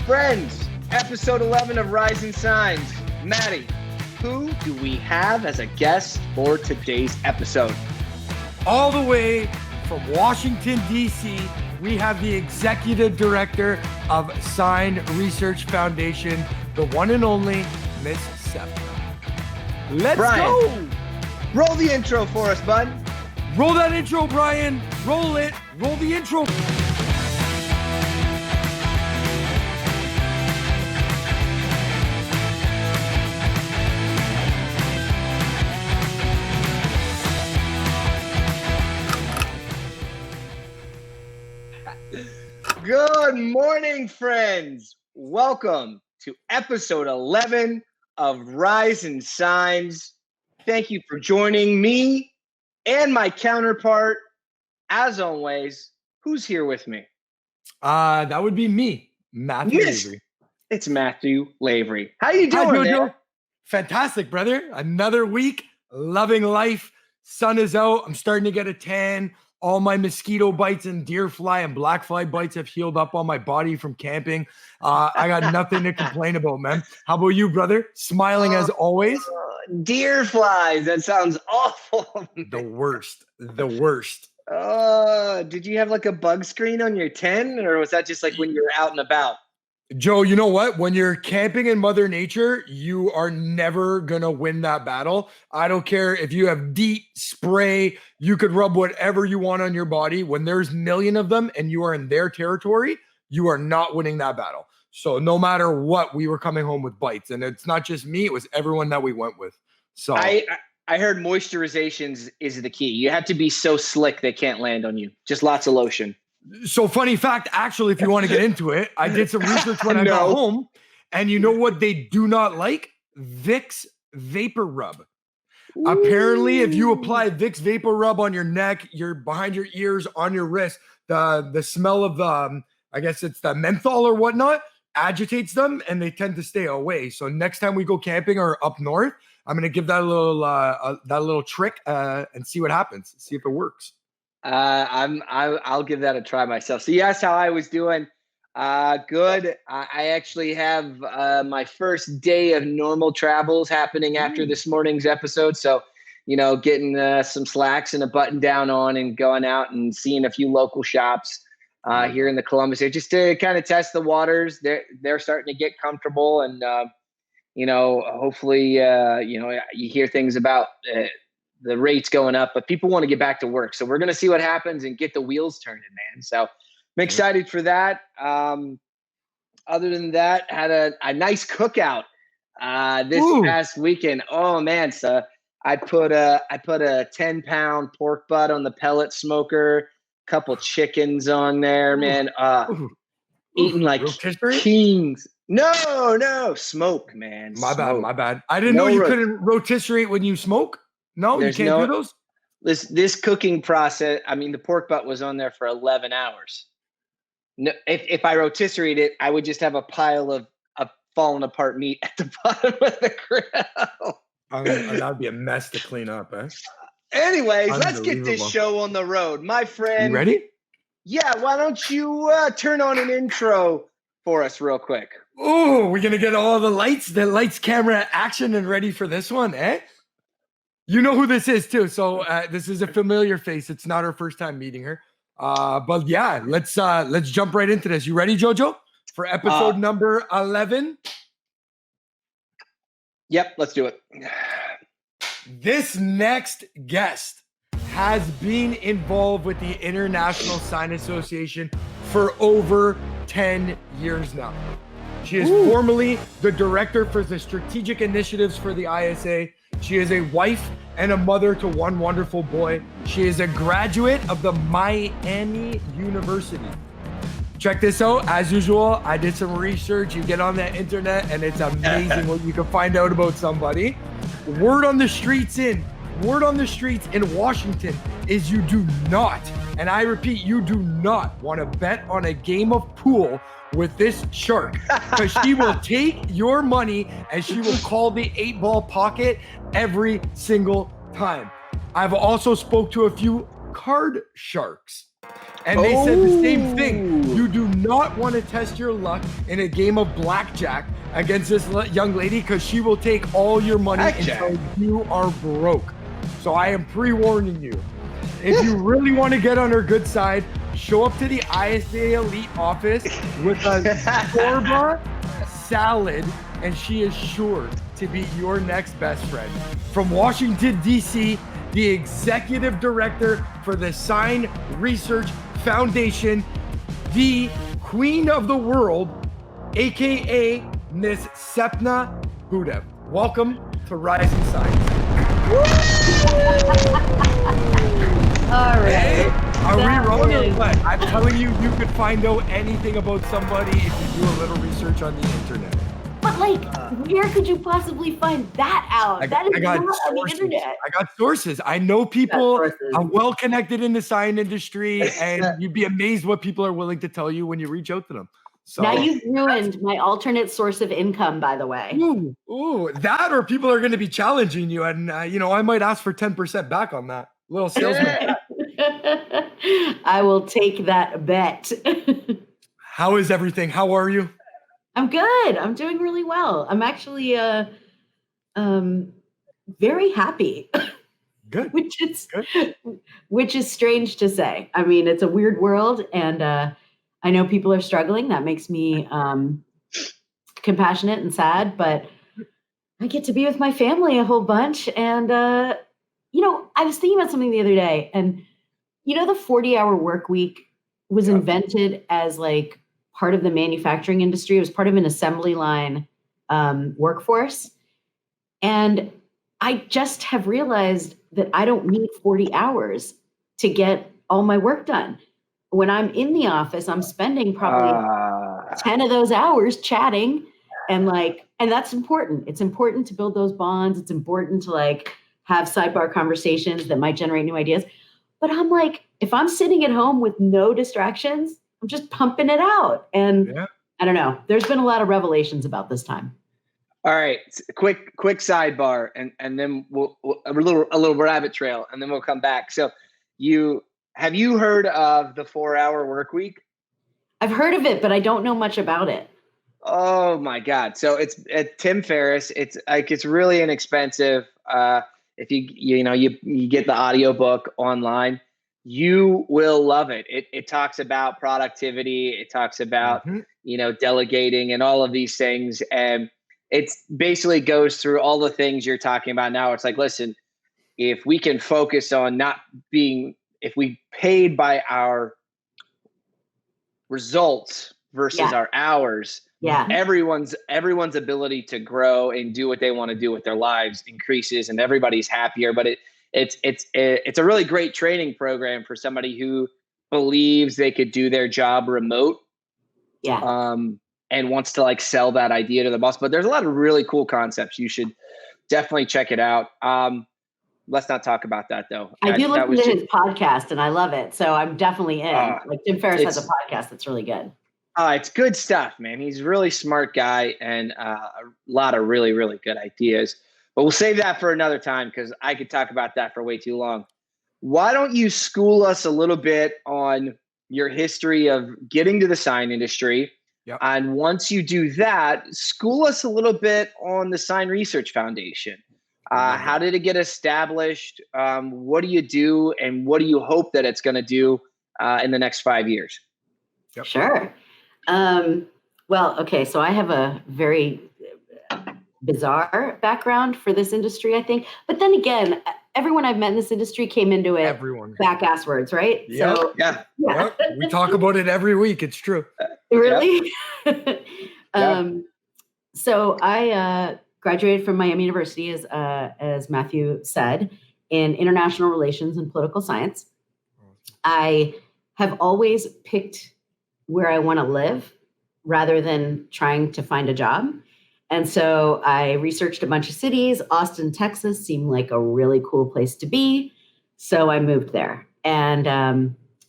Friends, episode 11 of Rising Signs. Maddie, who do we have as a guest for today's episode? All the way from Washington, D.C., we have the executive director of Sign Research Foundation, the one and only Miss Sapna. Let's Brian, go! Roll the intro for us, bud. Roll that intro, Brian. Roll it. Roll the intro. Good morning, friends. Welcome to episode 11 of Rising Signs. Thank you for joining me and my counterpart. As always, who's here with me? That would be me, Matthew Yes. Lavery. It's Matthew Lavery. How you doing, Hi, Jojo. man? Fantastic, brother. Another week, loving life. Sun is out. I'm starting to get a tan. All my mosquito bites and deer fly and black fly bites have healed up on my body from camping. I got nothing to complain about, man. How about you, brother? Smiling as always? Deer flies. That sounds awful. The worst. The worst. Did you have like a bug screen on your tent, or was that just like when you're out and about? Joe, you know what? When you're camping in Mother Nature, you are never going to win that battle. I don't care if you have DEET, spray, you could rub whatever you want on your body. When there's a million of them and you are in their territory, you are not winning that battle. So no matter what, we were coming home with bites. And it's not just me, it was everyone that we went with. So I heard moisturizations is the key. You have to be so slick they can't land on you. Just lots of lotion. So funny fact, actually, if you want to get into it, I did some research when I got home, and you know what they do not like? Vicks Vapor Rub. Ooh. Apparently, if you apply Vicks Vapor Rub on your neck, your behind your ears, on your wrist, the smell of I guess it's the menthol or whatnot, agitates them, and they tend to stay away. So next time we go camping or up north, I'm gonna give that a little trick and see what happens. See if it works. I'll give that a try myself. So yes, how I was doing. Good. I actually have my first day of normal travels happening after this morning's episode. So, getting some slacks and a button down on and going out and seeing a few local shops here in the Columbus area just to kind of test the waters. They're starting to get comfortable and, hopefully, you hear things about the rates going up, but people want to get back to work. So we're going to see what happens and get the wheels turning, man. So I'm excited for that. Other than that, had a nice cookout this past weekend. Oh man. So I put a 10-pound pork butt on the pellet smoker, couple chickens on there, man. Eating like kings. No, smoke, man. My bad. I didn't know you couldn't rotisserie when you smoke. No, you can't do those? This cooking process, I mean, the pork butt was on there for 11 hours. No, if I rotisserie it, I would just have a pile of fallen apart meat at the bottom of the grill. That would be a mess to clean up, eh? Anyways, let's get this show on the road. My friend. You ready? Yeah, why don't you turn on an intro for us real quick? Oh, we're going to get all the lights, camera, action, and ready for this one, eh? You know who this is too. So this is a familiar face. It's not our first time meeting her. But yeah, let's jump right into this. You ready, Jojo? For episode number 11? Yep, let's do it. This next guest has been involved with the International Sign Association for over 10 years now. She is formerly the director for the strategic initiatives for the ISA. She is a wife and a mother to one wonderful boy. She is a graduate of the Miami University. Check this out. As usual, I did some research. You get on the internet and it's amazing what you can find out about somebody. Word on the streets in Washington is you do not, and I repeat, you do not want to bet on a game of pool with this shark, because she will take your money and she will call the 8-ball pocket every single time. I've also spoke to a few card sharks, and they said the same thing. You do not want to test your luck in a game of blackjack against this young lady because she will take all your money until you are broke. So I am pre-warning you. If you really want to get on her good side, show up to the ISA Elite office with a store-bought salad, and she is sure to be your next best friend. From Washington, D.C., the executive director for the Sign Research Foundation, the queen of the world, aka Miss Sapna Budev. Welcome to Rising Science. All right. Hey, are we wrong or what? I'm telling you, you could find out anything about somebody if you do a little research on the internet. But like, where could you possibly find that out? That is not on the internet. I got sources. I know people. I'm well connected in the sign industry, and you'd be amazed what people are willing to tell you when you reach out to them. So now you've ruined my alternate source of income, by the way. Ooh, that or people are going to be challenging you, and I might ask for 10% back on that. Little salesman. I will take that bet. How is everything? How are you? I'm good. I'm doing really well. I'm actually very happy. Good. Which is strange to say. I mean, it's a weird world, and I know people are struggling. That makes me compassionate and sad, but I get to be with my family a whole bunch. And I was thinking about something the other day, and the 40-hour work week was invented as like part of the manufacturing industry. It was part of an assembly line workforce. And I just have realized that I don't need 40 hours to get all my work done. When I'm in the office, I'm spending probably 10 of those hours chatting, and that's important. It's important to build those bonds. It's important to have sidebar conversations that might generate new ideas. But I'm like, if I'm sitting at home with no distractions, I'm just pumping it out. And I don't know. There's been a lot of revelations about this time. All right, quick sidebar, and then we'll a little rabbit trail, and then we'll come back. So, have you heard of the 4-hour work week? I've heard of it, but I don't know much about it. Oh my God! So it's Tim Ferriss. It's really inexpensive. If you get the audiobook online, you will love it. It talks about productivity. It talks about delegating and all of these things, and it's basically goes through all the things you're talking about now. It's like, listen, if we can focus on if we paid by our results versus our hours, everyone's ability to grow and do what they want to do with their lives increases, and everybody's happier. But it's a really great training program for somebody who believes they could do their job remote. And wants to sell that idea to the boss. But there's a lot of really cool concepts. You should definitely check it out. Let's not talk about that though. I do listen to his podcast, and I love it. So I'm definitely in. Tim Ferriss has a podcast that's really good. It's good stuff, man. He's a really smart guy, and a lot of really, really good ideas. But we'll save that for another time, because I could talk about that for way too long. Why don't you school us a little bit on your history of getting to the sign industry? Yep. And once you do that, school us a little bit on the Sign Research Foundation. How did it get established? What do you do, and what do you hope that it's going to do in the next 5 years? Yep. Sure. Well, okay. So I have a very bizarre background for this industry, I think. But then again, everyone I've met in this industry came into it back-asswards, right? Yep. So, Yep. We talk about it every week. It's true. Really? So I graduated from Miami University, as Matthew said, in international relations and political science. I have always picked where I want to live rather than trying to find a job. And so I researched a bunch of cities. Austin, Texas seemed like a really cool place to be. So I moved there and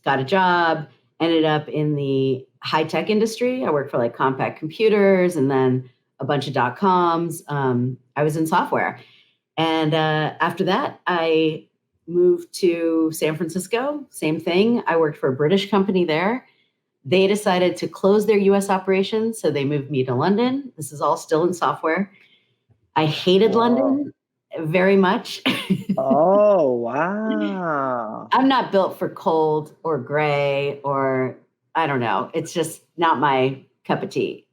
got a job, ended up in the high-tech industry. I worked for Compaq Computers and then a bunch of .coms. I was in software. And after that, I moved to San Francisco. Same thing. I worked for a British company there. They decided to close their US operations, so they moved me to London. This is all still in software. I hated London very much. Oh, wow. I'm not built for cold or gray or I don't know. It's just not my cup of tea.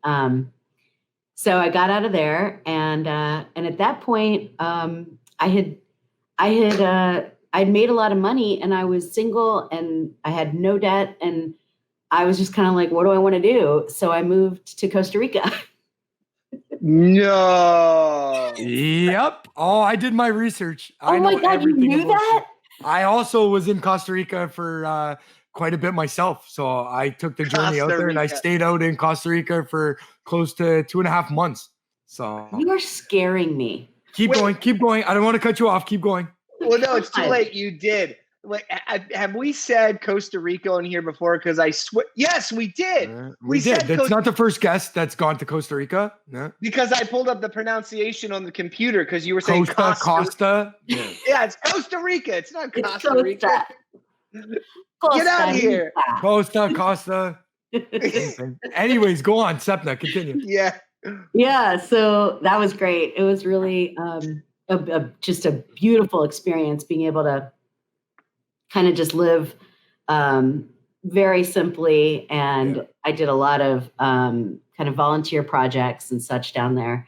So I got out of there, and at that point, I'd made a lot of money, and I was single, and I had no debt, and I was just kind of like, what do I want to do? So I moved to Costa Rica. No. Yep. Oh, I did my research. Oh my God, you knew that? I also was in Costa Rica for quite a bit myself. So I took the journey out there, and I stayed out in Costa Rica for close to 2.5 months. So you are scaring me. Keep going. I don't want to cut you off. Keep going. Well, no, it's too late. You did. Like, have we said Costa Rica on here before? Because I swear, yes, we did. We did. That's not the first guest that's gone to Costa Rica. No. Because I pulled up the pronunciation on the computer because you were saying Costa. Yeah, it's Costa Rica. It's not Costa Rica. Get out of here. Costa. Anyways, go on, Sapna. Continue. Yeah. So that was great. It was really just a beautiful experience being able to kind of just live very simply. And I did a lot of kind of volunteer projects and such down there.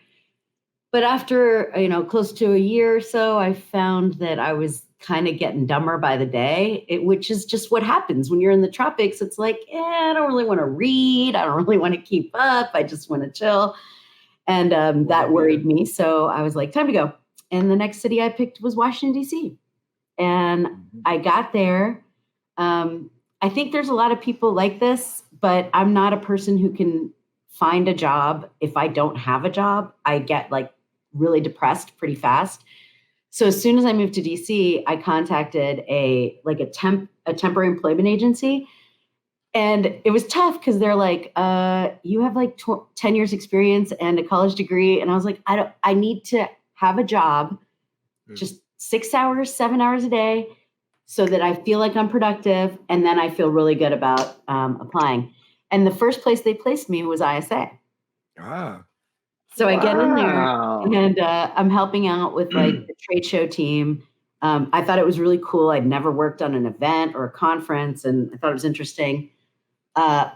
But after, close to a year or so, I found that I was kind of getting dumber by the day, which is just what happens when you're in the tropics. It's like, I don't really want to read. I don't really want to keep up. I just want to chill. And that worried me. So I was like, time to go. And the next city I picked was Washington, D.C. And I got there. I think there's a lot of people like this, but I'm not a person who can find a job. If I don't have a job, I get like really depressed pretty fast. So as soon as I moved to DC, I contacted a temporary employment agency. And it was tough because they're like, you have like 10 years experience and a college degree. And I was like, I need to have a job, just 6 hours, 7 hours a day, so that I feel like I'm productive. And then I feel really good about applying. And the first place they placed me was ISA. So I get in there and I'm helping out with like the trade show team. I thought it was really cool. I'd never worked on an event or a conference, and I thought it was interesting.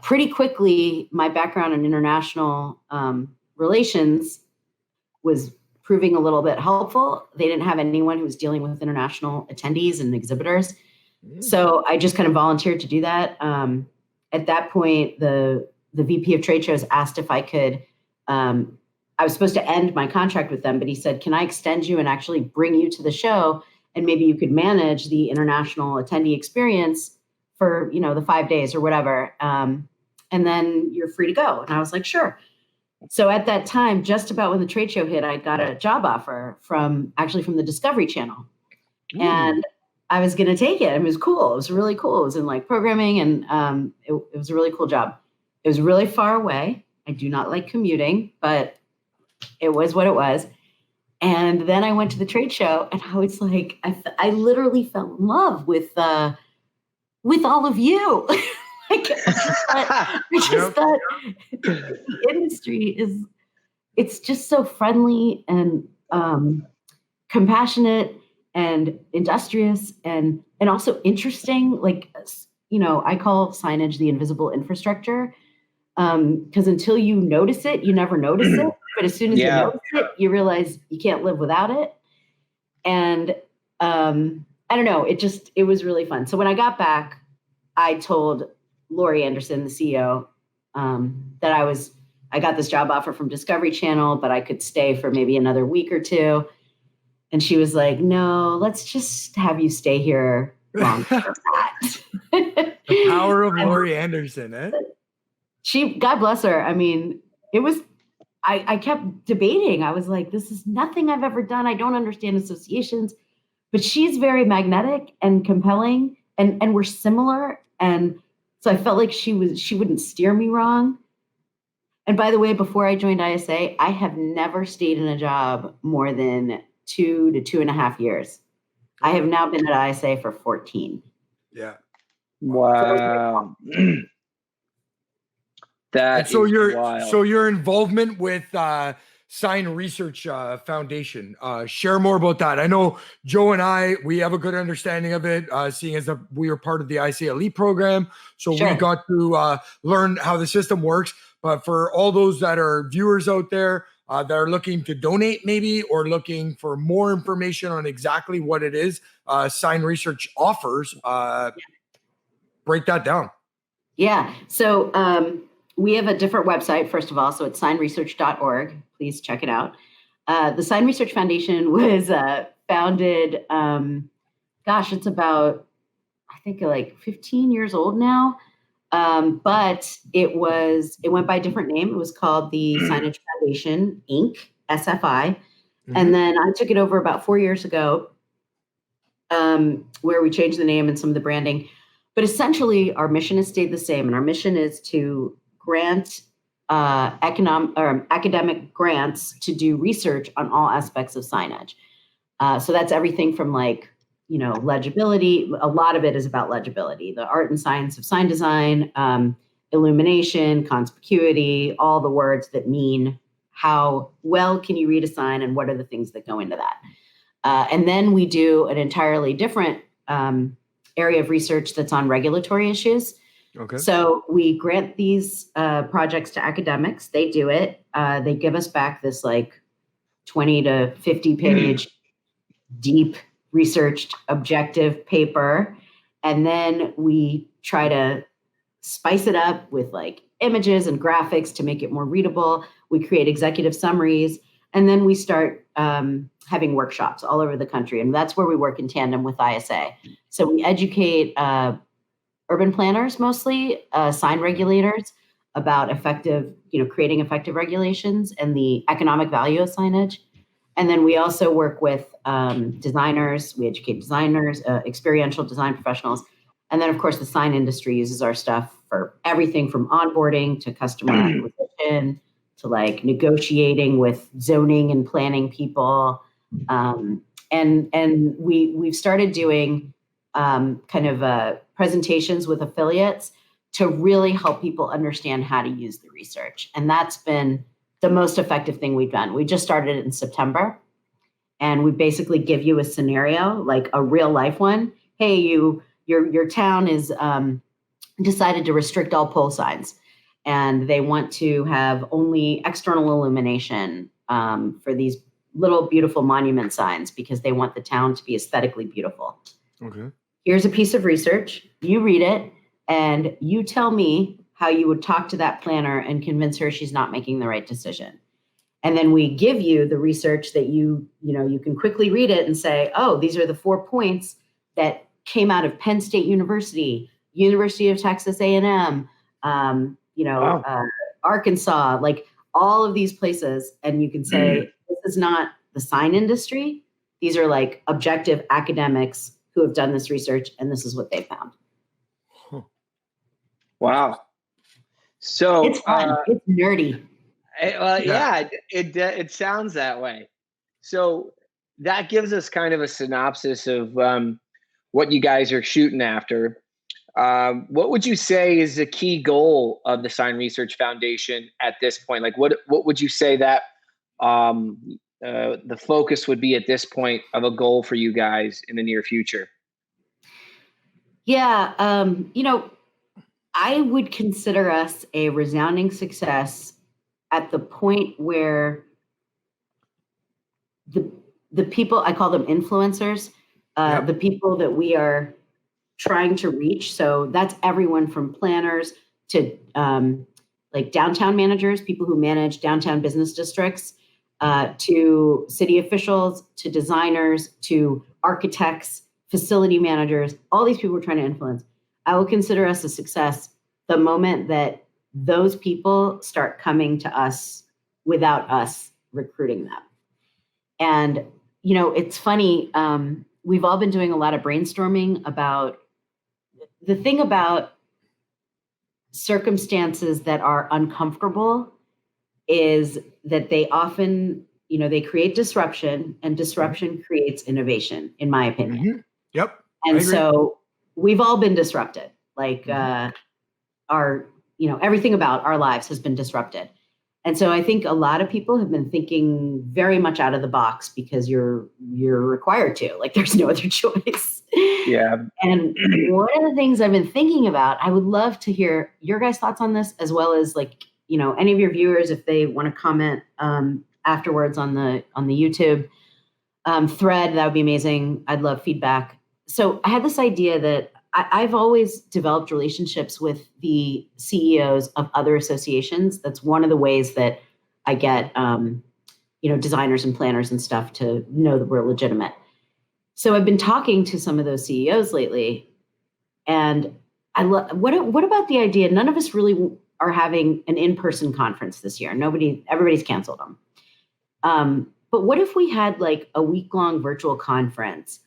Pretty quickly, my background in international relations was proving a little bit helpful. They didn't have anyone who was dealing with international attendees and exhibitors. So I just kind of volunteered to do that. At that point, the VP of trade shows asked if I could, I was supposed to end my contract with them, but he said, can I extend you and actually bring you to the show? And maybe you could manage the international attendee experience for, the 5 days or whatever. And then you're free to go. And I was like, sure. So at that time, just about when the trade show hit, I got a job offer from the Discovery Channel. And I was going to take it. It was cool. It was really cool. It was in like programming, and it was a really cool job. It was really far away. I do not like commuting, but it was what it was. And then I went to the trade show, and I was like, I literally fell in love with all of you. I just thought the industry it's just so friendly and compassionate and industrious and also interesting. Like, I call signage the invisible infrastructure, because until you notice it, you never notice it. But as soon as you notice it, you realize you can't live without it. And I don't know, it was really fun. So when I got back, I told Lori Anderson, the CEO, that I got this job offer from Discovery Channel, but I could stay for maybe another week or two. And she was like, no, let's just have you stay here longer than that. The power of Lori Anderson, eh? God bless her. I mean, it was, I kept debating. I was like, this is nothing I've ever done. I don't understand associations, but she's very magnetic and compelling, and we're similar. And so I felt like she wouldn't steer me wrong. And by the way, before I joined ISA, I have never stayed in a job more than 2 to 2.5 years. I have now been at ISA for 14. Yeah. Wow. That so is wild. So your involvement with Sign Research Foundation, share more about that. I know Joe and I, we have a good understanding of it, seeing as we were part of the IC Elite program. So we got to learn how the system works. But for all those that are viewers out there that are looking to donate maybe, or looking for more information on exactly what it is Sign Research offers, break that down. Yeah. So we have a different website, first of all. So it's signresearch.org. Please check it out. The Sign Research Foundation was founded, it's about, I think, like 15 years old now. But it went by a different name. It was called the Signage Foundation, Inc., SFI. Mm-hmm. And then I took it over about 4 years ago, where we changed the name and some of the branding. But essentially, our mission has stayed the same. And our mission is to grant academic grants to do research on all aspects of signage. So that's everything from legibility. A lot of it is about legibility, the art and science of sign design, illumination, conspicuity, all the words that mean how well can you read a sign and what are the things that go into that. And then we do an entirely different area of research that's on regulatory issues. Okay. So we grant these projects to academics. They do it. They give us back this 20 to 50 page deep researched objective paper. And then we try to spice it up with images and graphics to make it more readable. We create executive summaries, and then we start having workshops all over the country. And that's where we work in tandem with ISA. So we educate urban planners, mostly sign regulators, about creating effective regulations and the economic value of signage. And then we also work with designers. We educate designers, experiential design professionals. And then, of course, the sign industry uses our stuff for everything from onboarding to customer acquisition to negotiating with zoning and planning people. And we've started doing presentations with affiliates to really help people understand how to use the research. And that's been the most effective thing we've done. We just started it in September, and we basically give you a scenario, like a real life one. Hey, your town is decided to restrict all pole signs, and they want to have only external illumination for these little beautiful monument signs because they want the town to be aesthetically beautiful. Okay. Here's a piece of research. You read it, and you tell me how you would talk to that planner and convince her she's not making the right decision. And then we give you the research that you can quickly read it and say, oh, these are the 4 points that came out of Penn State University, University of Texas A&M, Arkansas, all of these places. And you can say, this is not the sign industry. These are objective academics who have done this research, and this is what they found. Wow. So it's fun. It's nerdy. It sounds that way. So that gives us kind of a synopsis of what you guys are shooting after. What would you say is the key goal of the Sign Research Foundation at this point? What would you say that the focus would be at this point of a goal for you guys in the near future? Yeah. I would consider us a resounding success at the point where the people, I call them influencers, the people that we are trying to reach. So that's everyone from planners to downtown managers, people who manage downtown business districts, to city officials, to designers, to architects, facility managers, all these people we're trying to influence. I will consider us a success the moment that those people start coming to us without us recruiting them. And, it's funny. We've all been doing a lot of brainstorming about the thing about circumstances that are uncomfortable is that they often, they create disruption, and disruption creates innovation, in my opinion. Mm-hmm. Yep. And so we've all been disrupted. Our everything about our lives has been disrupted. And so I think a lot of people have been thinking very much out of the box because you're required to, like, there's no other choice. Yeah. And one of the things I've been thinking about, I would love to hear your guys' thoughts on this, as well as any of your viewers, if they want to comment afterwards on the YouTube thread, that would be amazing. I'd love feedback. So I had this idea that I've always developed relationships with the CEOs of other associations. That's one of the ways that I get, designers and planners and stuff to know that we're legitimate. So I've been talking to some of those CEOs lately, and what about the idea? None of us really are having an in-person conference this year. Everybody's canceled them. But what if we had like a week-long virtual conference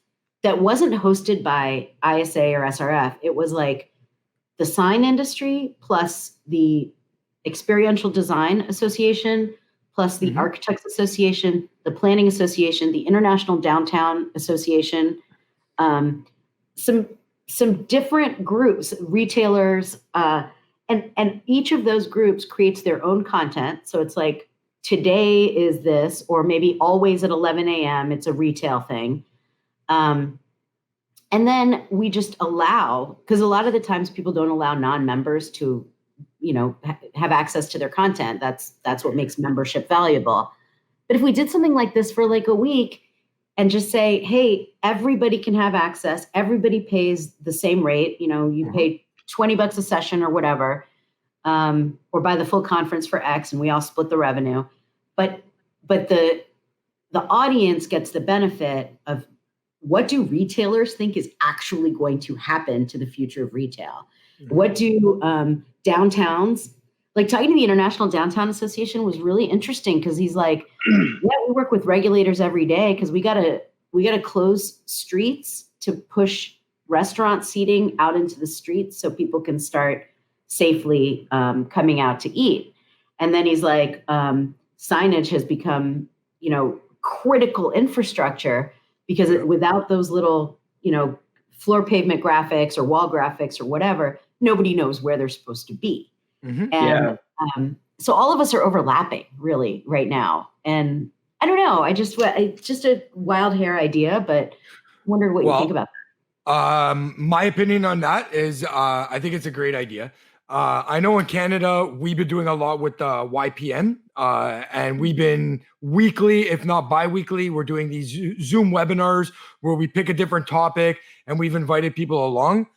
that wasn't hosted by ISA or SRF? It was like the sign industry plus the Experiential Design Association plus the Architects Association, the Planning Association, the International Downtown Association, some different groups, retailers, and each of those groups creates their own content. So it's like, today is this, or maybe always at 11 a.m. It's a retail thing. And then we just allow, because a lot of the times people don't allow non-members to, have access to their content. That's what makes membership valuable. But if we did something like this for like a week and just say, hey, everybody can have access. Everybody pays the same rate. You pay $20 a session or whatever, or buy the full conference for X, and we all split the revenue. But the audience gets the benefit of, what do retailers think is actually going to happen to the future of retail? What do downtowns, like talking to the International Downtown Association was really interesting, because he's like, yeah, we work with regulators every day because we gotta close streets to push restaurant seating out into the streets so people can start safely coming out to eat. And then he's like, signage has become, critical infrastructure, because without those little, floor pavement graphics or wall graphics or whatever, nobody knows where they're supposed to be. And so all of us are overlapping really right now. And I don't know, it's just a wild hair idea, but wondered what you think about that. My opinion on that is, I think it's a great idea. I know in Canada, we've been doing a lot with YPN, and we've been weekly, if not bi-weekly, we're doing these Zoom webinars where we pick a different topic and we've invited people along.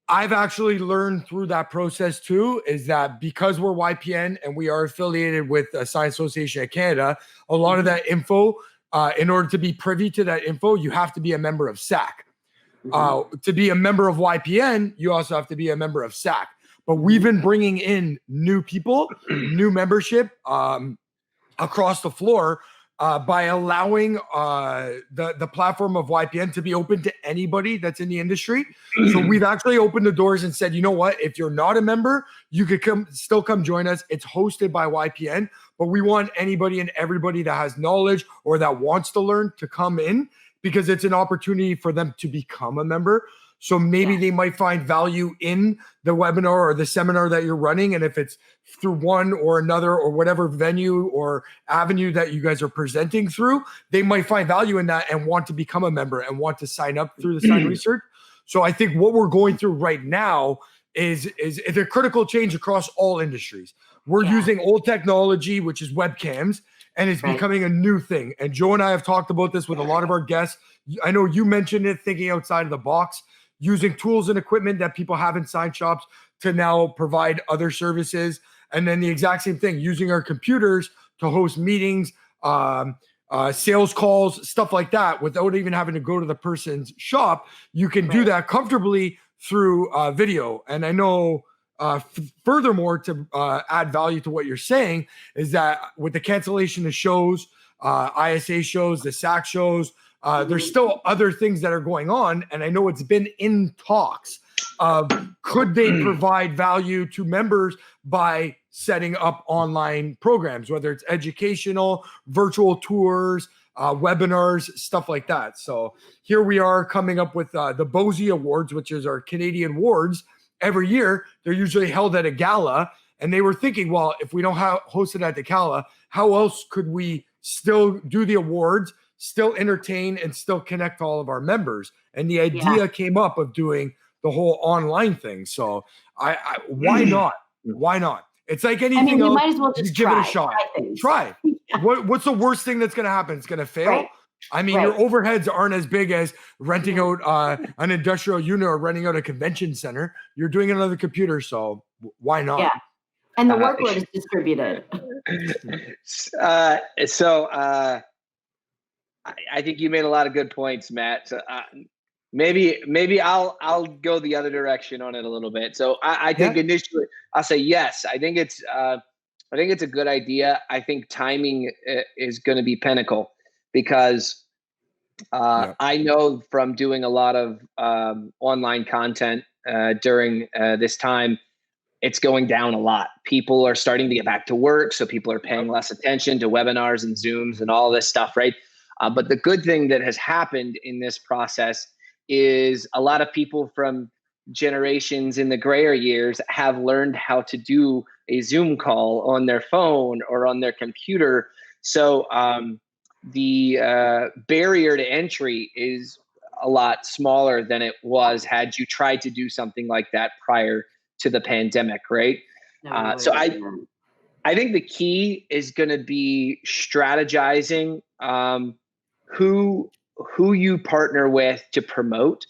I've actually learned through that process too, is that because we're YPN and we are affiliated with the Science Association of Canada, a lot of that info, in order to be privy to that info, you have to be a member of SAC. To be a member of YPN, you also have to be a member of SAC. But we've been bringing in new people, new membership across the floor by allowing the platform of YPN to be open to anybody that's in the industry. So we've actually opened the doors and said, you know what, if you're not a member, you could still come join us. It's hosted by YPN, but we want anybody and everybody that has knowledge or that wants to learn to come in, because it's an opportunity for them to become a member. So maybe they might find value in the webinar or the seminar that you're running. And if it's through one or another or whatever venue or avenue that you guys are presenting through, they might find value in that and want to become a member and want to sign up through the sign research. So I think what we're going through right now is a critical change across all industries. We're using old technology, which is webcams, and it's becoming a new thing. And Joe and I have talked about this with a lot of our guests. I know you mentioned it, thinking outside of the box, using tools and equipment that people have in sign shops to now provide other services. And then the exact same thing, using our computers to host meetings, sales calls, stuff like that, without even having to go to the person's shop. You can do that comfortably through video. And I know, furthermore, to add value to what you're saying, is that with the cancellation of shows, ISA shows, the SAC shows, there's still other things that are going on. And I know it's been in talks of, could they provide value to members by setting up online programs, whether it's educational, virtual tours, webinars, stuff like that. So here we are coming up with the BOSI Awards, which is our Canadian awards. every year they're usually held at a gala. And they were thinking, well, if we don't host it at the gala, how else could we still do the awards, still entertain, and still connect all of our members? And the idea came up of doing the whole online thing. So why not? Why not? It's like anything else. Might as well just give it a shot. Try. What's the worst thing that's going to happen? It's going to fail. Right. I mean, your overheads aren't as big as renting out an industrial unit or renting out a convention center. You're doing another computer, so why not? Yeah. And the workload is distributed. I think you made a lot of good points, Matt. So, maybe I'll go the other direction on it a little bit. So I think initially I'll say yes. I think it's a good idea. I think timing is going to be pinnacle because I know from doing a lot of online content during this time, it's going down a lot. People are starting to get back to work, so people are paying less attention to webinars and Zooms and all this stuff, right? But the good thing that has happened in this process is a lot of people from generations in the grayer years have learned how to do a Zoom call on their phone or on their computer. So the barrier to entry is a lot smaller than it was had you tried to do something like that prior to the pandemic, right? So I think the key is going to be strategizing who you partner with to promote,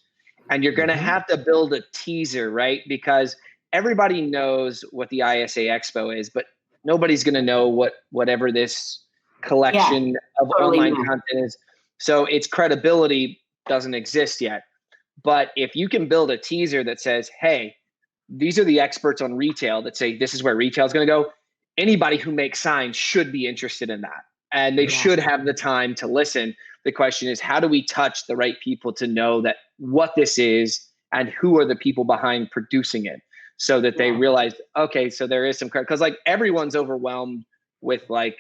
and you're going to have to build a teaser, right? Because everybody knows what the ISA Expo is, but nobody's going to know whatever this collection of online content is. So its credibility doesn't exist yet. But if you can build a teaser that says, hey, these are the experts on retail that say this is where retail is going to go, anybody who makes signs should be interested in that. And they should have the time to listen. The question is, how do we touch the right people to know that what this is and who are the people behind producing it so that they realize, okay, so there is some credit. Because like everyone's overwhelmed with like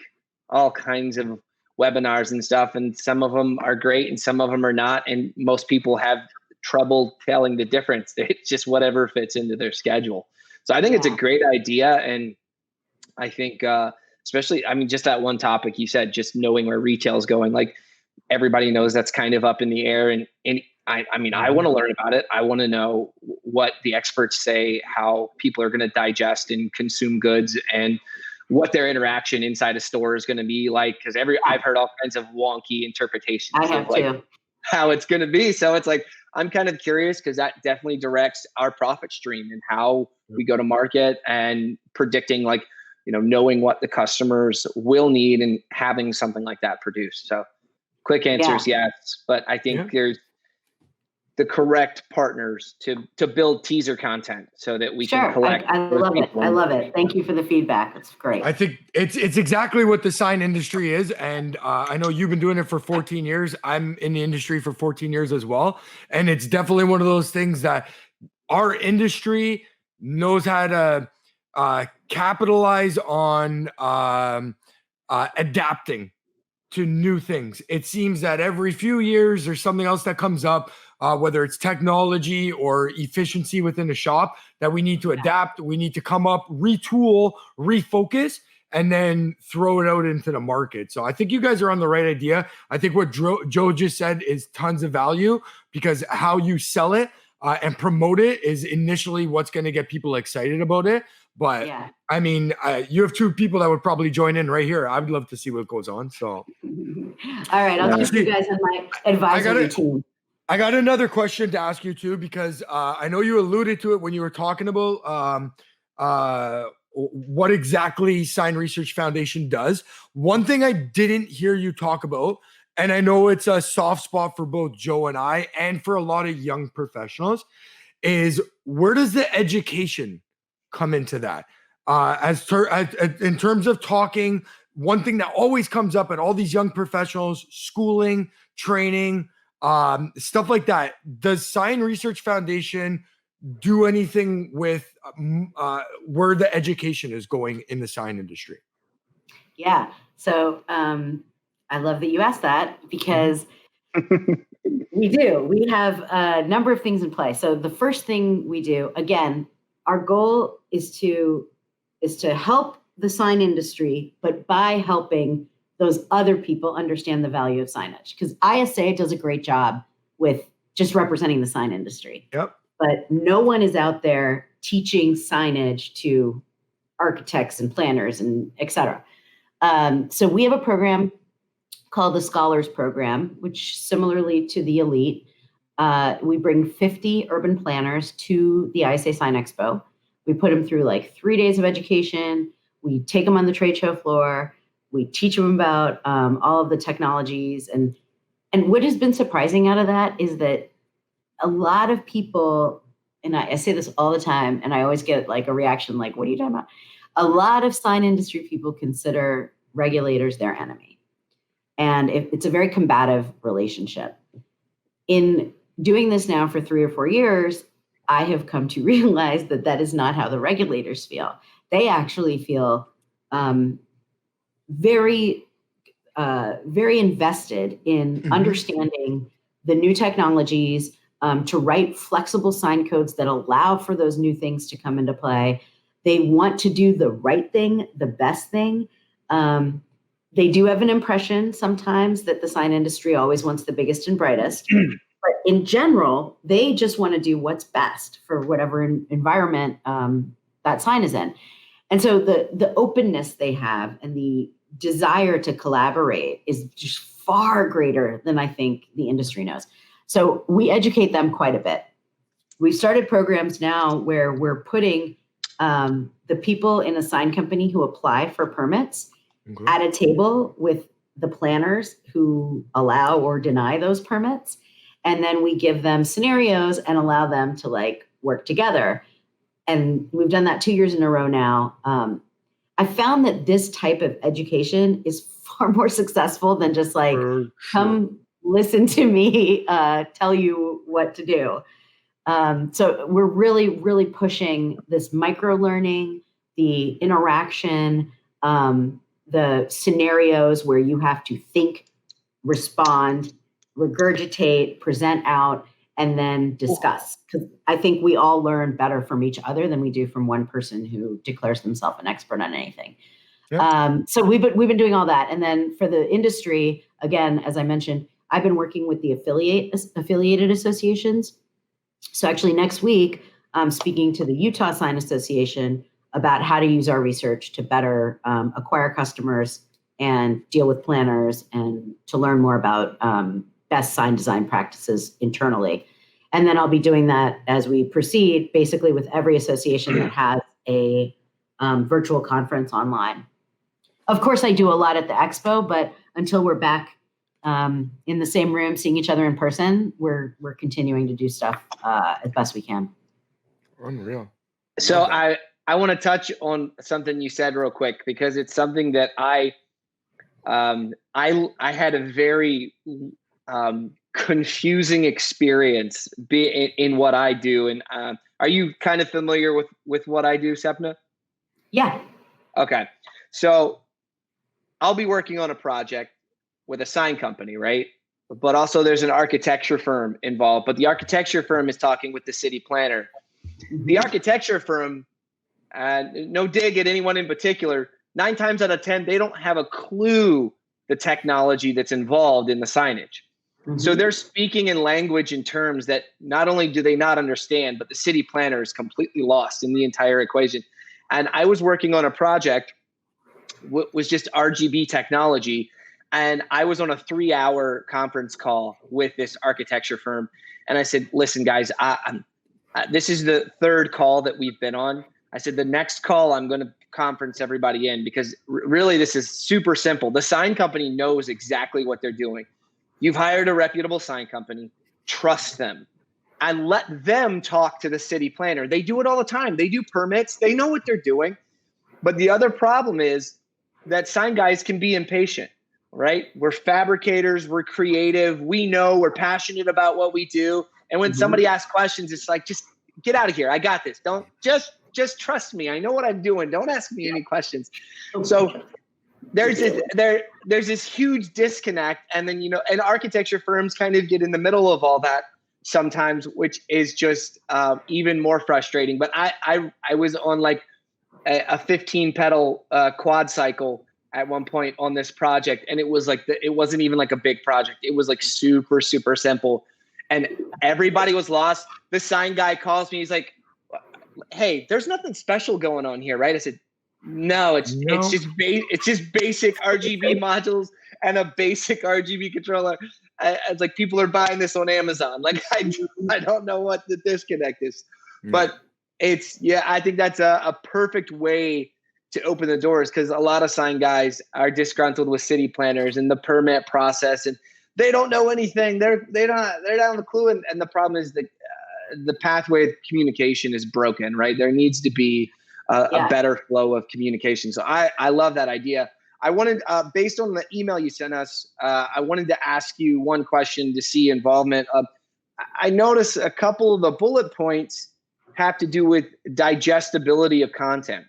all kinds of webinars and stuff. And some of them are great and some of them are not. And most people have trouble telling the difference. It's just whatever fits into their schedule. So I think it's a great idea. And I think, especially, I mean, just that one topic you said, just knowing where retail is going, like everybody knows that's kind of up in the air. And I mean, I want to learn about it. I want to know what the experts say, how people are going to digest and consume goods and what their interaction inside a store is going to be like. Cause I've heard all kinds of wonky interpretations of like how it's going to be. So it's like, I'm kind of curious because that definitely directs our profit stream and how we go to market and predicting like, knowing what the customers will need and having something like that produced. So quick answer is yes, but I think there's the correct partners to build teaser content so that we can collect. I love it. I love it. Thank you for the feedback. It's great. I think it's exactly what the sign industry is. And I know you've been doing it for 14 years. I'm in the industry for 14 years as well. And it's definitely one of those things that our industry knows how to capitalize on adapting to new things. It seems that every few years there's something else that comes up, whether it's technology or efficiency within the shop, that we need to adapt. We need to come up, retool, refocus, and then throw it out into the market. So I think you guys are on the right idea. I think what Joe just said is tons of value because how you sell it and promote it is initially what's going to get people excited about it. But I mean, you have two people that would probably join in right here. I would love to see what goes on. So, all right, I'll keep you guys on my advisory team. I got another question to ask you too, because I know you alluded to it when you were talking about what exactly Sign Research Foundation does. One thing I didn't hear you talk about, and I know it's a soft spot for both Joe and I, and for a lot of young professionals, is where does the education come into that? In terms of talking, one thing that always comes up at all these young professionals, schooling, training, stuff like that. Does Sign Research Foundation do anything with where the education is going in the sign industry? Yeah. So I love that you asked that because we do. We have a number of things in play. So the first thing we do, again, our goal is to help the sign industry, but by helping those other people understand the value of signage. Because ISA does a great job with just representing the sign industry. Yep. But no one is out there teaching signage to architects and planners and et cetera. So we have a program called the Scholars Program, which similarly to the Elite, we bring 50 urban planners to the ISA Sign Expo. We put them through like 3 days of education. We take them on the trade show floor. We teach them about all of the technologies. And what has been surprising out of that is that a lot of people, and I say this all the time, and I always get like a reaction like, what are you talking about? A lot of sign industry people consider regulators their enemy. And it's a very combative relationship. In doing this now for 3 or 4 years, I have come to realize that that is not how the regulators feel. They actually feel very invested in understanding the new technologies, to write flexible sign codes that allow for those new things to come into play. They want to do the right thing, the best thing. They do have an impression sometimes that the sign industry always wants the biggest and brightest. But in general, they just want to do what's best for whatever environment that sign is in. And so the openness they have and the desire to collaborate is just far greater than I think the industry knows. So we educate them quite a bit. We've started programs now where we're putting the people in a sign company who apply for permits at a table with the planners who allow or deny those permits. And then we give them scenarios and allow them to like work together. And we've done that 2 years in a row now. I found that this type of education is far more successful than just like, come listen to me tell you what to do. So we're really, really pushing this micro learning, the interaction, the scenarios where you have to think, respond, regurgitate, present out, and then discuss. Because I think we all learn better from each other than we do from one person who declares themselves an expert on anything. Yep. So we've been doing all that. And then for the industry, again, as I mentioned, I've been working with the affiliated associations. So actually next week, I'm speaking to the Utah Sign Association about how to use our research to better acquire customers and deal with planners and to learn more about best sign design practices internally. And then I'll be doing that as we proceed, basically with every association that has a virtual conference online. Of course, I do a lot at the expo, but until we're back in the same room, seeing each other in person, we're continuing to do stuff as best we can. Unreal. So I want to touch on something you said real quick, because it's something that I had a very confusing experience in what I do. And are you kind of familiar with what I do, Sapna? Yeah. Okay. So I'll be working on a project with a sign company, right? But also there's an architecture firm involved, but the architecture firm is talking with the city planner. The architecture firm, no dig at anyone in particular, 9 times out of 10, they don't have a clue the technology that's involved in the signage. So they're speaking in language and terms that not only do they not understand, but the city planner is completely lost in the entire equation. And I was working on a project was just RGB technology. And I was on a 3-hour conference call with this architecture firm. And I said, listen, guys, this is the 3rd call that we've been on. I said, the next call, I'm going to conference everybody in, because really this is super simple. The sign company knows exactly what they're doing. You've hired a reputable sign company, trust them, and let them talk to the city planner. They do it all the time. They do permits. They know what they're doing. But the other problem is that sign guys can be impatient, right? We're fabricators. We're creative. We know we're passionate about what we do. And when somebody asks questions, it's like, just get out of here. I got this. Don't just trust me. I know what I'm doing. Don't ask me any questions. So there's this huge disconnect. And then, and architecture firms kind of get in the middle of all that. sometimes, which is just even more frustrating. But I was on like a 15 pedal quad cycle at one point on this project, and it was like it wasn't even like a big project. It was like super simple, and everybody was lost. The sign guy calls me. He's like, "Hey, there's nothing special going on here, right?" I said, "No, it's just basic RGB modules and a basic RGB controller." It's like people are buying this on Amazon. Like I don't know what the disconnect is, but I think that's a perfect way to open the doors, because a lot of sign guys are disgruntled with city planners and the permit process, and they don't know anything. They're not on the clue, and the problem is that the pathway of communication is broken. Right, there needs to be a better flow of communication. So I love that idea. I wanted, based on the email you sent us, I wanted to ask you one question to see involvement. I noticed a couple of the bullet points have to do with digestibility of content.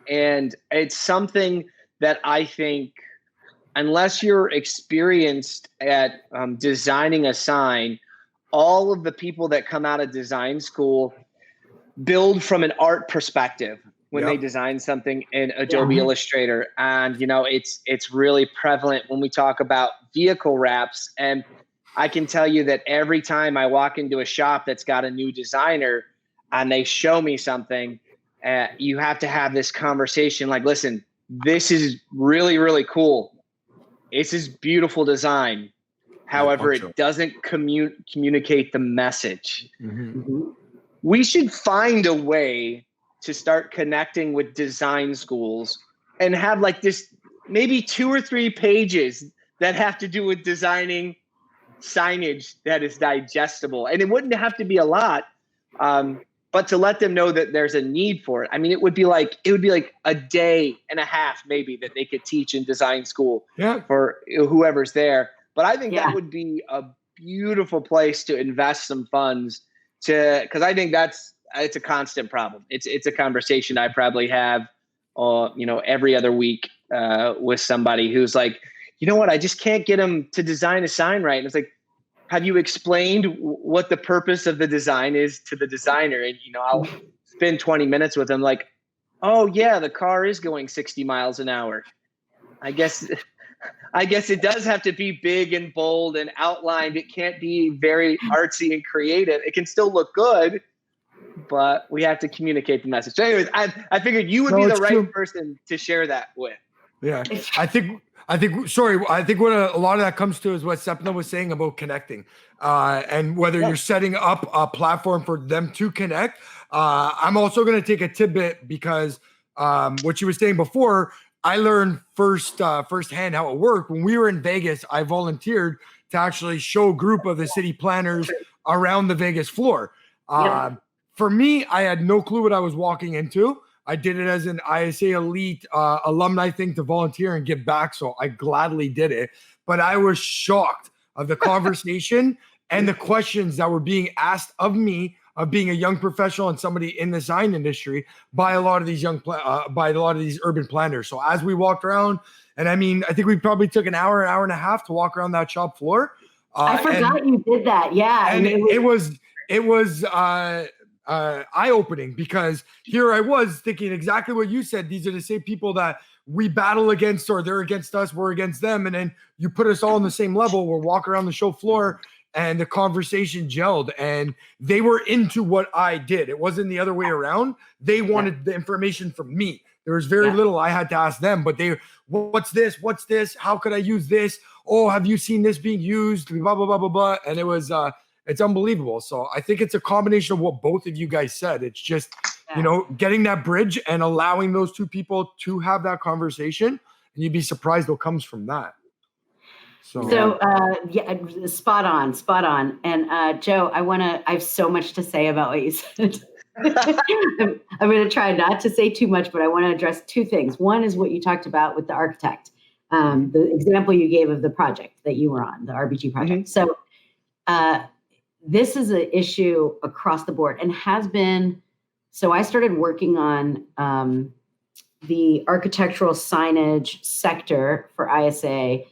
And it's something that I think, unless you're experienced at designing a sign, all of the people that come out of design school build from an art perspective when they design something in Adobe Illustrator. And, it's really prevalent when we talk about vehicle wraps. And I can tell you that every time I walk into a shop that's got a new designer and they show me something, you have to have this conversation like, listen, this is really, really cool. This is beautiful design. However, it doesn't communicate the message. We should find a way to start connecting with design schools and have like this, maybe 2 or 3 pages that have to do with designing signage that is digestible. And it wouldn't have to be a lot, but to let them know that there's a need for it. I mean, it would be like a day and a half maybe that they could teach in design school for whoever's there. But I think that would be a beautiful place to invest some funds because I think it's a constant problem. It's a conversation I probably have, every other week with somebody who's like, you know what, I just can't get them to design a sign right. And it's like, have you explained what the purpose of the design is to the designer? And, I'll spend 20 minutes with them like, oh yeah, the car is going 60 miles an hour. I guess it does have to be big and bold and outlined. It can't be very artsy and creative. It can still look good, but we have to communicate the message. So anyways, I figured you would be the right person to share that with. Yeah, I think what a lot of that comes to is what Sapna was saying about connecting, and whether you're setting up a platform for them to connect. I'm also going to take a tidbit because what you were saying before, I learned firsthand how it worked. When we were in Vegas, I volunteered to actually show a group of the city planners around the Vegas floor. For me, I had no clue what I was walking into. I did it as an ISA Elite alumni thing to volunteer and give back, so I gladly did it. But I was shocked of the conversation and the questions that were being asked of me, of being a young professional and somebody in the sign industry, by a lot of these urban planners. So as we walked around, and I think we probably took an hour and a half to walk around that shop floor. I forgot you did that. Yeah, and it was eye-opening, because here I was thinking exactly what you said. These are the same people that we battle against, or they're against us, we're against them, and then you put us all on the same level. We're walking around the show floor, and the conversation gelled, and they were into what I did. It wasn't the other way around. They wanted the information from me. There was very little I had to ask them, but what's this? What's this? How could I use this? Oh, have you seen this being used? Blah, blah, blah, blah, blah. And it was, it's unbelievable. So I think it's a combination of what both of you guys said. It's just, getting that bridge and allowing those two people to have that conversation, and you'd be surprised what comes from that. So spot on. And Joe, I have so much to say about what you said. I'm going to try not to say too much, but I want to address 2 things. One is what you talked about with the architect, the example you gave of the project that you were on, the RBG project. So this is an issue across the board and has been. So I started working on the architectural signage sector for ISA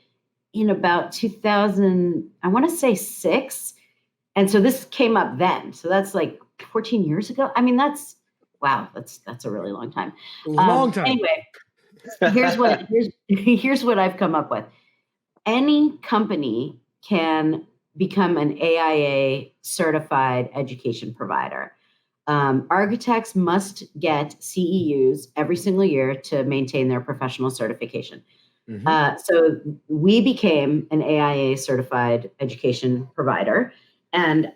in about 2000, I want to say 6. And so this came up then. So that's like 14 years ago. I mean, that's a really long time. Long time. Anyway, here's what I've come up with. Any company can become an AIA certified education provider. Architects must get CEUs every single year to maintain their professional certification. So we became an AIA certified education provider, and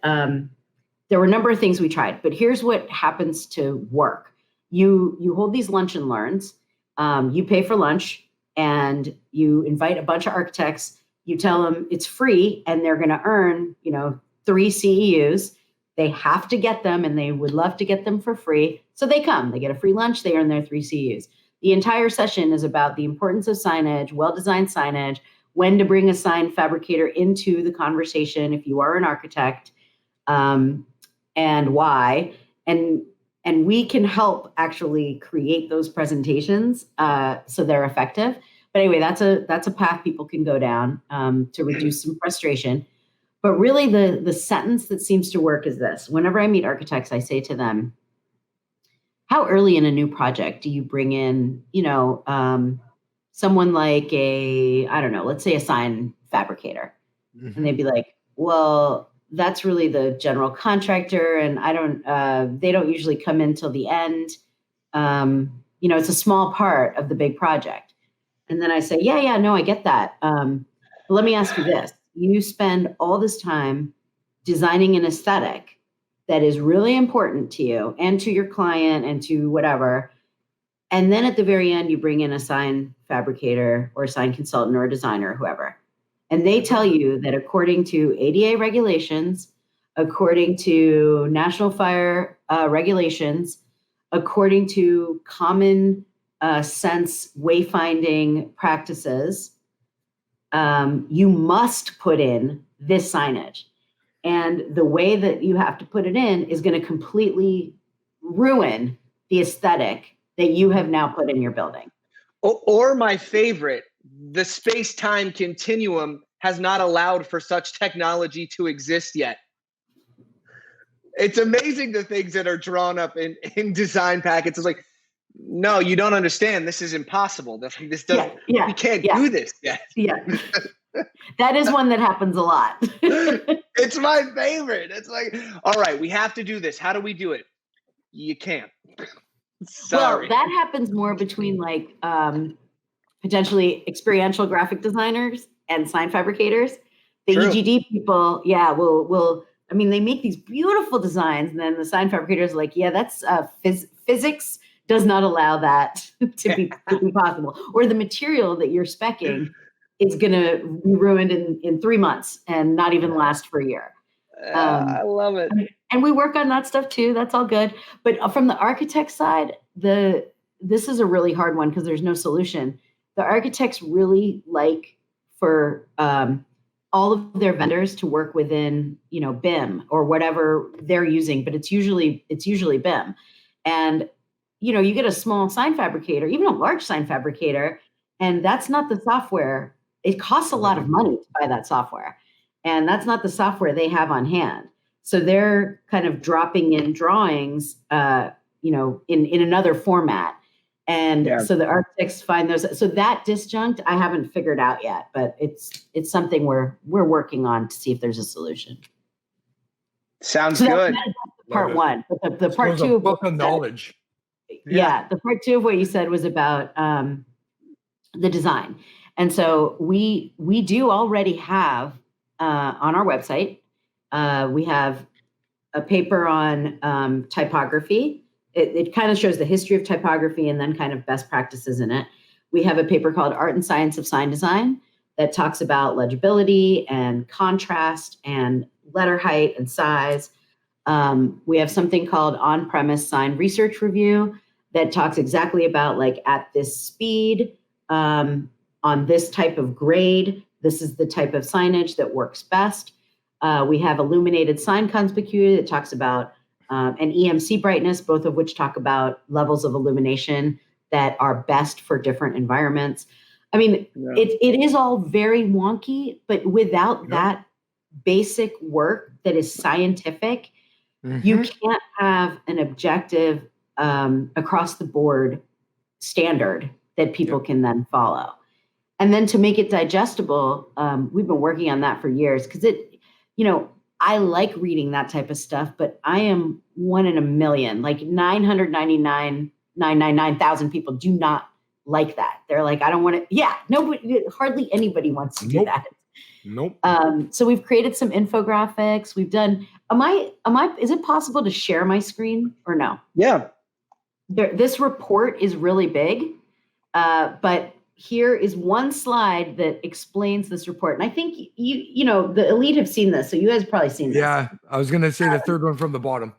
there were a number of things we tried, but here's what happens to work. You hold these lunch and learns, you pay for lunch, and you invite a bunch of architects. You tell them it's free, and they're going to earn, 3 CEUs. They have to get them, and they would love to get them for free. So they come, they get a free lunch, they earn their 3 CEUs. The entire session is about the importance of signage, well-designed signage, when to bring a sign fabricator into the conversation if you are an architect, and why. And we can help actually create those presentations so they're effective. But anyway, that's a path people can go down to reduce some frustration. But really, the sentence that seems to work is this. Whenever I meet architects, I say to them, how early in a new project do you bring in, someone like let's say a sign fabricator? And they'd be like, well, that's really the general contractor, and they don't usually come in till the end. It's a small part of the big project. And then I say, yeah, no, I get that. But let me ask you this. You spend all this time designing an aesthetic that is really important to you and to your client and to whatever. And then at the very end, you bring in a sign fabricator or a sign consultant or a designer or whoever. And they tell you that according to ADA regulations, according to National Fire regulations, according to common sense wayfinding practices, you must put in this signage. And the way that you have to put it in is going to completely ruin the aesthetic that you have now put in your building. Or my favorite, the space-time continuum has not allowed for such technology to exist yet. It's amazing the things that are drawn up in design packets. It's like, no, you don't understand. This is impossible. This doesn't. We can't do this yet. Yeah. That is one that happens a lot. It's my favorite. It's like, all right, we have to do this. How do we do it? You can't. Sorry. Well, that happens more between like potentially experiential graphic designers and sign fabricators. The True. EGD people, will. I mean, they make these beautiful designs, and then the sign fabricators are like, yeah, that's physics does not allow that to be possible. Or the material that you're speccing is going to be ruined in 3 months and not even last for a year. I love it. And we work on that stuff too. That's all good. But from the architect side, this is a really hard one because there's no solution. The architects really like for all of their vendors to work within, BIM or whatever they're using, but it's usually BIM. And you get a small sign fabricator, even a large sign fabricator, and that's not the software. It costs a lot of money to buy that software, and that's not the software they have on hand. So they're kind of dropping in drawings, in another format. And so the architects find those. So that disjunct, I haven't figured out yet, but it's something we're working on to see if there's a solution. Sounds good. That's part one, but the part two of book of knowledge. Yeah, the part two of what you said was about the design. And so we do already have on our website, we have a paper on typography. It kind of shows the history of typography and then kind of best practices in it. We have a paper called Art and Science of Sign Design that talks about legibility and contrast and letter height and size. We have something called On-Premise Sign Research Review that talks exactly about like at this speed, on this type of grade, this is the type of signage that works best. We have Illuminated Sign Conspicuity that talks about and EMC brightness, both of which talk about levels of illumination that are best for different environments. I mean, it is all very wonky, but without that basic work that is scientific, you can't have an objective across the board standard that people can then follow. And then to make it digestible, we've been working on that for years because I like reading that type of stuff, but I am one in a million, like 999,000 people do not like that. They're like, I don't want to. Yeah, nobody, hardly anybody wants to do that. Nope. So we've created some infographics. We've done. Is it possible to share my screen or no? Yeah. This report is really big, but here is one slide that explains this report. And I think the elite have seen this. So you guys have probably seen this. Yeah. I was going to say the third one from the bottom.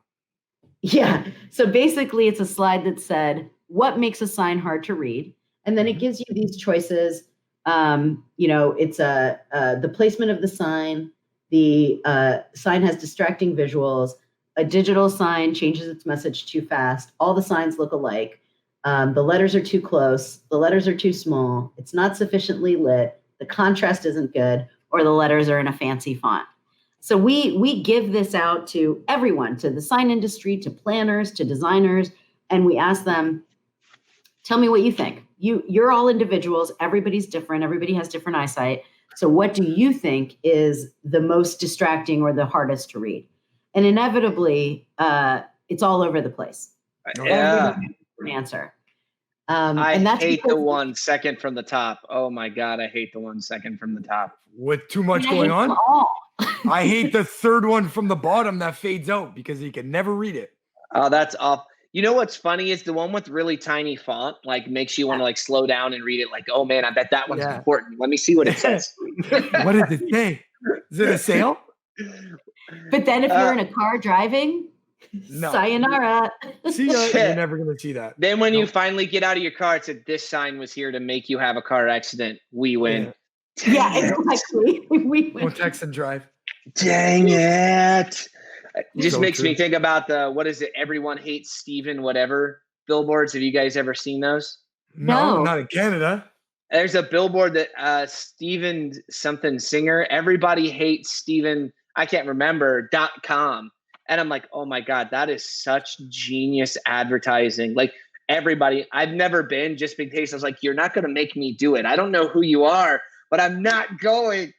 Yeah. So basically it's a slide that said, what makes a sign hard to read? And then it gives you these choices. It's the placement of the sign. The sign has distracting visuals. A digital sign changes its message too fast. All the signs look alike. The letters are too close. The letters are too small. It's not sufficiently lit. The contrast isn't good, or the letters are in a fancy font. So we give this out to everyone, to the sign industry, to planners, to designers, and we ask them, tell me what you think. You're all individuals. Everybody's different. Everybody has different eyesight. So what do you think is the most distracting or the hardest to read? And inevitably, it's all over the place. Yeah. An answer. I hate the 1 second from the top. Oh my God, I hate the 1 second from the top. With too much going on? I hate the third one from the bottom that fades out because you can never read it. Oh, that's awful. You know what's funny is the one with really tiny font, like makes you want to like slow down and read it. Like, oh man, I bet that one's important. Let me see what it says. What did it say? Is it a sale? But then if you're in a car driving, no. Sayonara. See, you're never going to see that. Then when you finally get out of your car, it said, this sign was here to make you have a car accident. We win. Yeah, exactly. We win. Don't text and drive. Dang it. It just So makes true. me think about what is it? Everyone hates Steven whatever billboards. Have you guys ever seen those? No, No. not in Canada. There's a billboard that Steven something singer. Everybody hates Steven. I can't remember .com. And I'm like, oh my God, that is such genius advertising. Like everybody, I've never been just in case. I was like, you're not going to make me do it. I don't know who you are, but I'm not going.